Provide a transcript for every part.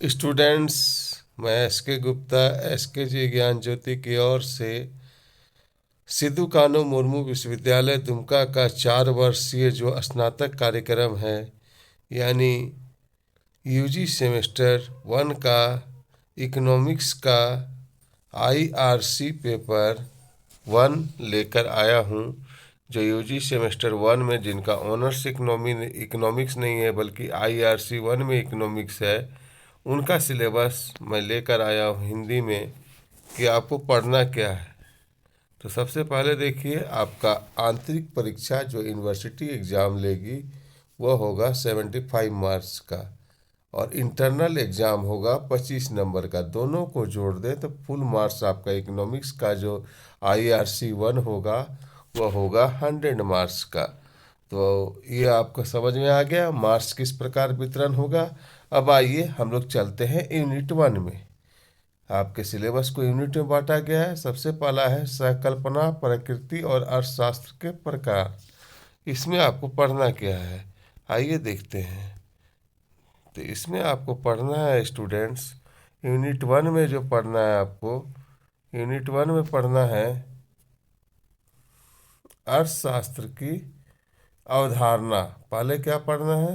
Students, मैं S के Gupta S के जी ज्ञान ज्योति की ओर से सिद्धू कानू मुर्मू विश्वविद्यालय दुमका का 4 वर्षीय जो स्नातक कार्यक्रम है, यानी यूजी सेमेस्टर 1 का इकोनॉमिक्स का आईआरसी पेपर 1 लेकर आया हूँ। जो यूजी सेमेस्टर 1 में जिनका ऑनर्स इकोनॉमिक्स नहीं है बल्कि आईआरसी 1 में इकोनॉमिक्स है, उनका सिलेबस मैं लेकर आया हूँ हिंदी में कि आपको पढ़ना क्या है। तो सबसे पहले देखिए, आपका आंतरिक परीक्षा जो यूनिवर्सिटी एग्ज़ाम लेगी वह होगा 75 मार्क्स का, और इंटरनल एग्ज़ाम होगा 25 नंबर का। दोनों को जोड़ दें तो फुल मार्क्स आपका इकोनॉमिक्स का जो IRC 1 होगा वह होगा 100 मार्क्स का। तो ये आपको समझ में आ गया मार्क्स किस प्रकार वितरण होगा। अब आइए हम लोग चलते हैं यूनिट 1 में। आपके सिलेबस को यूनिट में बांटा गया है। सबसे पहला है सहकल्पना, प्रकृति और अर्थशास्त्र के प्रकार। इसमें आपको पढ़ना क्या है, आइए देखते हैं। तो इसमें आपको पढ़ना है स्टूडेंट्स, यूनिट 1 में जो पढ़ना है आपको, यूनिट 1 में पढ़ना है अर्थशास्त्र की अवधारणा। पहले क्या पढ़ना है,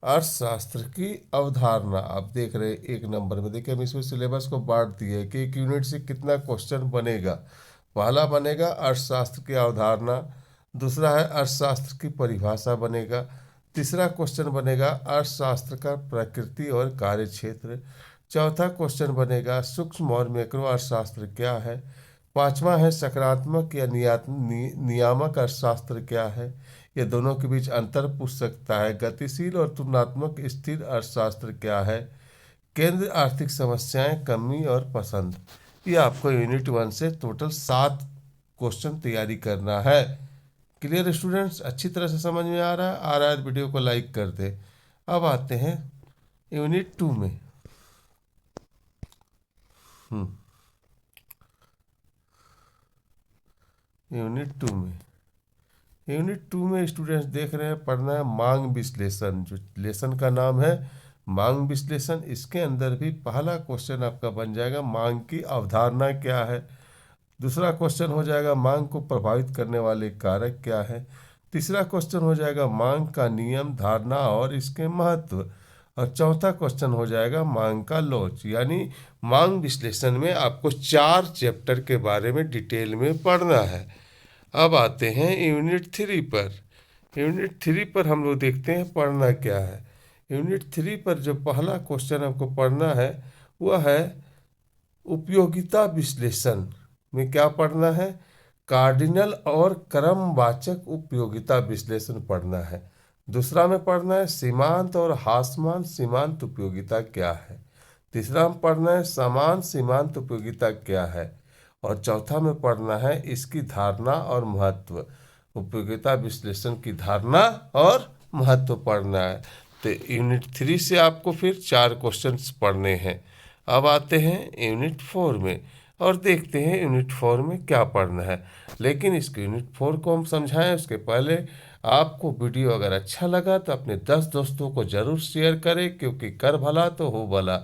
अर्थशास्त्र की अवधारणा। आप देख रहे हैं 1 नंबर में, देखिए हम इसमें सिलेबस को बांट दिए कि एक यूनिट से कितना क्वेश्चन बनेगा। पहला बनेगा अर्थशास्त्र की अवधारणा, दूसरा है अर्थशास्त्र की परिभाषा बनेगा, तीसरा क्वेश्चन बनेगा अर्थशास्त्र का प्रकृति और कार्यक्षेत्र, चौथा क्वेश्चन बनेगा सूक्ष्म और मैक्रो अर्थशास्त्र क्या है, पांचवा है सकारात्मक या नियामक अर्थशास्त्र क्या है, ये दोनों के बीच अंतर पूछ सकता है, गतिशील और तुलनात्मक स्थिर अर्थशास्त्र क्या है, केंद्र आर्थिक समस्याएं, कमी और पसंद। ये आपको यूनिट 1 से टोटल 7 क्वेश्चन तैयारी करना है। क्लियर स्टूडेंट्स, अच्छी तरह से समझ में आ रहा है? आ रहा है तो वीडियो को लाइक कर दे। अब आते हैं यूनिट 2 में। हम्म यूनिट 2 में स्टूडेंट्स देख रहे हैं, पढ़ना है मांग विश्लेषण। जो लेसन का नाम है मांग विश्लेषण, इसके अंदर भी पहला क्वेश्चन आपका बन जाएगा मांग की अवधारणा क्या है, दूसरा क्वेश्चन हो जाएगा मांग को प्रभावित करने वाले कारक क्या है, तीसरा क्वेश्चन हो जाएगा मांग का नियम, धारणा और इसके महत्व, और चौथा क्वेश्चन हो जाएगा मांग का लॉज। यानी मांग विश्लेषण में आपको 4 चैप्टर के बारे में डिटेल में पढ़ना है। अब आते हैं यूनिट 3 पर। यूनिट 3 पर हम लोग देखते हैं पढ़ना क्या है। यूनिट 3 पर जो पहला क्वेश्चन आपको पढ़ना है वह है उपयोगिता विश्लेषण। में क्या पढ़ना है, कार्डिनल और क्रमवाचक उपयोगिता विश्लेषण पढ़ना है। दूसरा में पढ़ना है सीमांत और हासमान सीमांत उपयोगिता क्या है। तीसरा में पढ़ना है समान सीमांत उपयोगिता क्या है, और चौथा में पढ़ना है इसकी धारणा और महत्व। उपयोगिता विश्लेषण की धारणा और महत्व पढ़ना है। तो यूनिट 3 से आपको फिर 4 क्वेश्चंस पढ़ने हैं। अब आते हैं यूनिट 4 में और देखते हैं यूनिट 4 में क्या पढ़ना है। लेकिन इस यूनिट 4 को हम समझाएं उसके पहले आपको वीडियो अगर अच्छा लगा तो अपने 10 दोस्तों को जरूर शेयर करें, क्योंकि कर भला तो हो भला,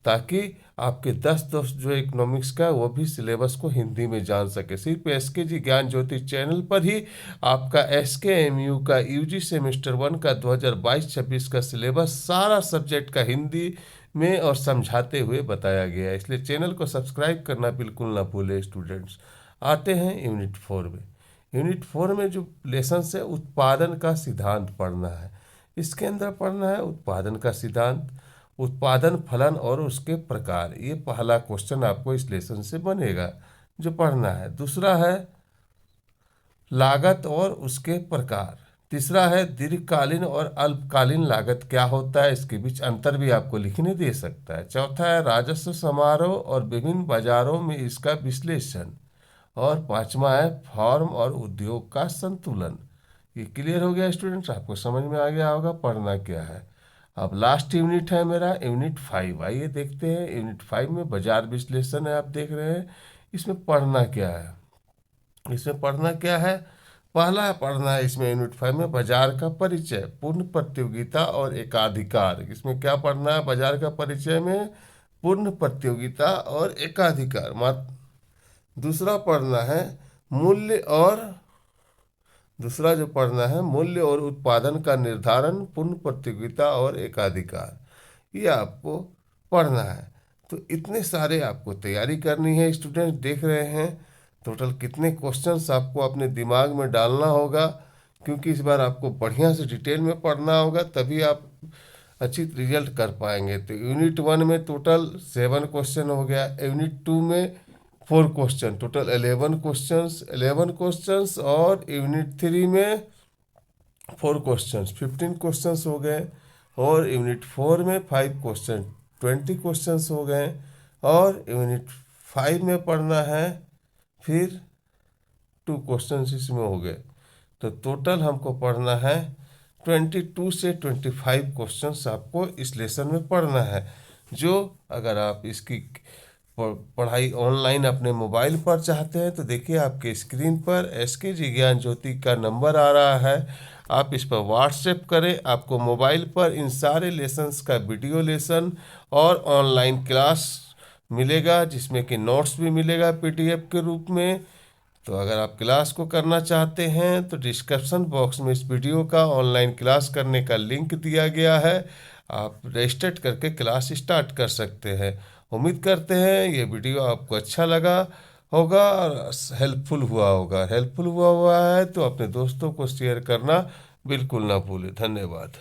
ताकि आपके 10 दोस्त जो इकोनॉमिक्स का वो भी सिलेबस को हिंदी में जान सके। सिर्फ एसके जी ज्ञान ज्योति चैनल पर ही आपका SKMU का यूजी सेमेस्टर 1 का 2022-26 का सिलेबस सारा सब्जेक्ट का हिंदी में और समझाते हुए बताया गया है, इसलिए चैनल को सब्सक्राइब करना बिल्कुल ना भूले स्टूडेंट्स। आते हैं यूनिट 4 में। यूनिट 4 में जो लेसन है उत्पादन का सिद्धांत पढ़ना है। इसके अंदर पढ़ना है उत्पादन का सिद्धांत, उत्पादन फलन और उसके प्रकार। ये पहला क्वेश्चन आपको इस लेसन से बनेगा जो पढ़ना है। दूसरा है लागत और उसके प्रकार। तीसरा है दीर्घकालीन और अल्पकालीन लागत क्या होता है, इसके बीच अंतर भी आपको लिखने दे सकता है। चौथा है राजस्व समारोह और विभिन्न बाजारों में इसका विश्लेषण, और पांचवा है फॉर्म और उद्योग का संतुलन। ये क्लियर हो गया स्टूडेंट्स, आपको समझ में आ गया होगा पढ़ना क्या है। अब लास्ट यूनिट है मेरा यूनिट 5। आइए देखते हैं यूनिट 5 में बाजार विश्लेषण है, आप देख रहे हैं। इसमें पढ़ना क्या है, इसमें पढ़ना क्या है, पहला पढ़ना है इसमें यूनिट 5 में बाजार का परिचय, पूर्ण प्रतियोगिता और एकाधिकार। इसमें क्या पढ़ना है बाजार का परिचय में? पूर्ण प्रतियोगिता और एकाधिकार। दूसरा पढ़ना है मूल्य और दूसरा जो पढ़ना है मूल्य और उत्पादन का निर्धारण, पूर्ण प्रतियोगिता और एकाधिकार। ये आपको पढ़ना है। तो इतने सारे आपको तैयारी करनी है। स्टूडेंट देख रहे हैं टोटल कितने क्वेश्चंस आपको अपने दिमाग में डालना होगा, क्योंकि इस बार आपको बढ़िया से डिटेल में पढ़ना होगा, तभी आप अच्छी रिजल्ट कर पाएंगे। तो यूनिट 1 में टोटल 7 क्वेश्चन हो गया, यूनिट 2 में 4 क्वेश्चन, टोटल 11 क्वेश्चंस, और यूनिट 3 में 4 क्वेश्चंस, 15 क्वेश्चंस हो गए, और यूनिट 4 में 5 क्वेश्चन, 20 क्वेश्चंस हो गए, और यूनिट 5 में पढ़ना है फिर 2 क्वेश्चंस इसमें हो गए। तो टोटल हमको पढ़ना है 22 से 25 क्वेश्चंस आपको इस लेसन में पढ़ना है। जो अगर आप इसकी पढ़ाई ऑनलाइन अपने मोबाइल पर चाहते हैं तो देखिए आपके स्क्रीन पर SKG ज्ञान ज्योति का नंबर आ रहा है, आप इस पर व्हाट्सएप करें। आपको मोबाइल पर इन सारे लेसन्स का वीडियो लेसन और ऑनलाइन क्लास मिलेगा, जिसमें कि नोट्स भी मिलेगा PDF के रूप में। तो अगर आप क्लास को करना चाहते हैं तो डिस्क्रिप्शन बॉक्स में इस वीडियो का ऑनलाइन क्लास करने का लिंक दिया गया है, आप रजिस्टर करके क्लास स्टार्ट कर सकते हैं। उम्मीद करते हैं ये वीडियो आपको अच्छा लगा होगा और हेल्पफुल हुआ है तो अपने दोस्तों को शेयर करना बिल्कुल ना भूलें। धन्यवाद।